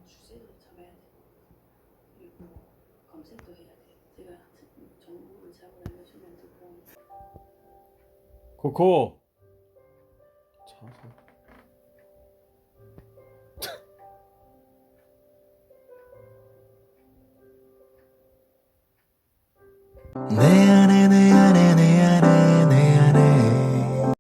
주제도 잡아야 돼. 그리고 검색도 해야 돼. 제가 정보를 잡을 알려주면 듣고. 코코. 자서. 내